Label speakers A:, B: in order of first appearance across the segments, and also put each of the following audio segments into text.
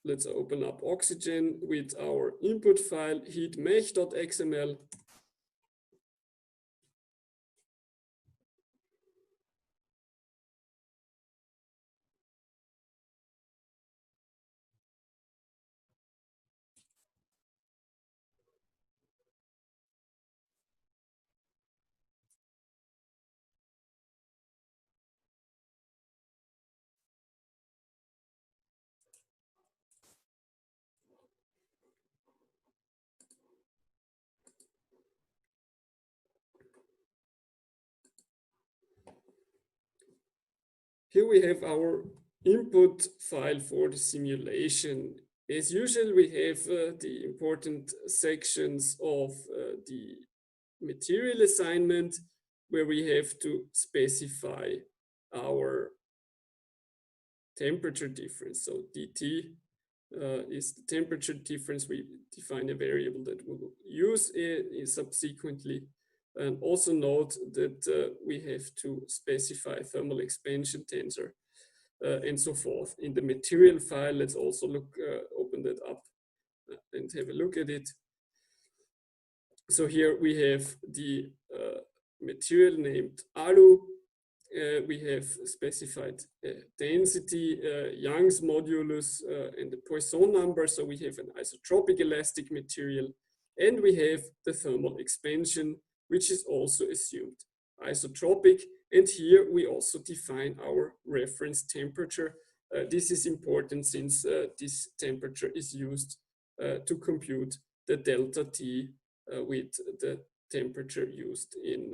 A: let's open up oxygen with our input file heatmesh.xml. Here we have our input file for the simulation. As usual, we have the important sections of the material assignment, where we have to specify our temperature difference. So dt is the temperature difference. We define a variable that we'll use subsequently. And also note that we have to specify thermal expansion tensor and so forth. In the material file, let's also open that up and have a look at it. So here we have the material named alu. We have specified density, Young's modulus, and the Poisson number. So we have an isotropic elastic material, and we have the thermal expansion, which is also assumed isotropic. And here we also define our reference temperature. This is important since this temperature is used to compute the delta T with the temperature used in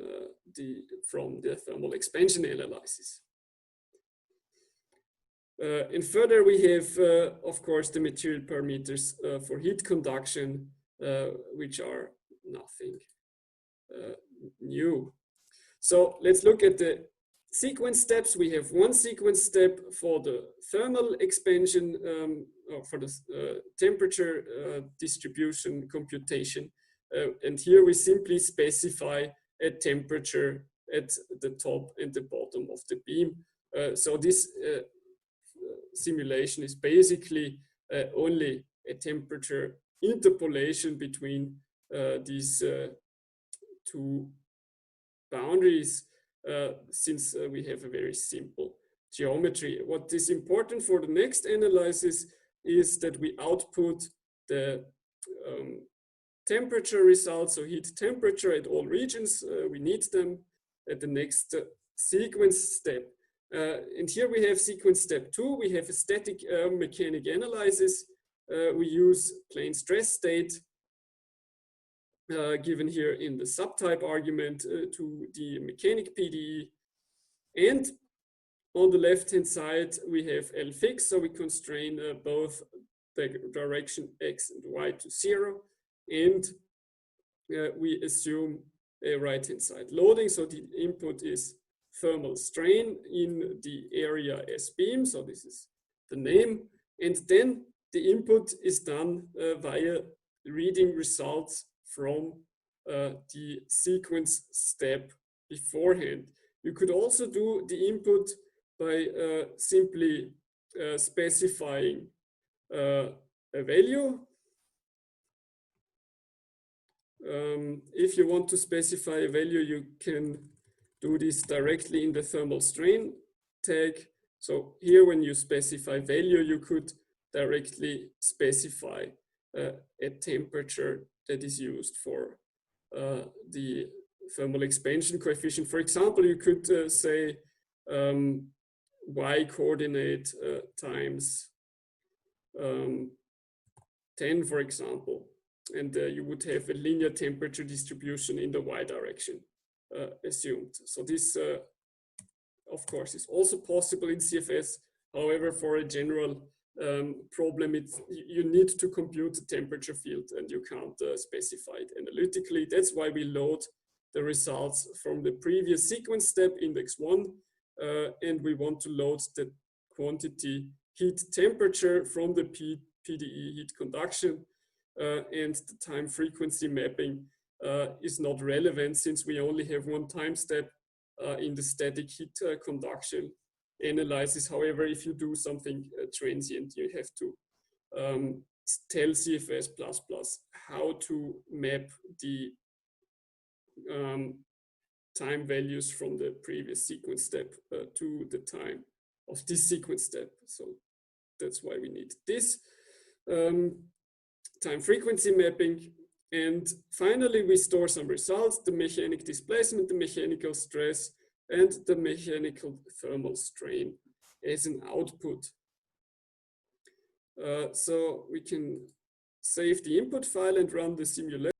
A: from the thermal expansion analysis. And further, we have, of course, the material parameters for heat conduction, which are nothing new. So let's look at the sequence steps. We have one sequence step for the thermal expansion, or for the temperature distribution computation. And here we simply specify a temperature at the top and the bottom of the beam. So this simulation is basically only a temperature interpolation between these two boundaries, since we have a very simple geometry. What is important for the next analysis is that we output the temperature results, so heat temperature at all regions. We need them at the next sequence step. And here we have sequence step 2. We have a static mechanic analysis. We use plane stress state, given here in the subtype argument, to the mechanic PDE. And on the left-hand side, we have L fixed, so we constrain both the direction X and Y to 0. And we assume a right-hand side loading. So the input is thermal strain in the area S beam. So this is the name. And then the input is done via reading results from the sequence step beforehand. You could also do the input by simply specifying a value. If you want to specify a value, you can do this directly in the thermal strain tag. So here, when you specify value, you could directly specify a temperature that is used for the thermal expansion coefficient. For example, you could say y coordinate times 10, for example, and you would have a linear temperature distribution in the y direction assumed. So this, of course, is also possible in CFS. However, for a general problem, you need to compute the temperature field, and you can't specify it analytically. That's why we load the results from the previous sequence step, index 1, and we want to load the quantity heat temperature from the PDE heat conduction, and the time frequency mapping is not relevant since we only have one time step in the static heat conduction analysis. However, if you do something transient, you have to tell CFS++ how to map the time values from the previous sequence step to the time of this sequence step. So that's why we need this time frequency mapping. And finally, we store some results: the mechanic displacement, the mechanical stress, and the mechanical thermal strain as an output. So we can save the input file and run the simulation.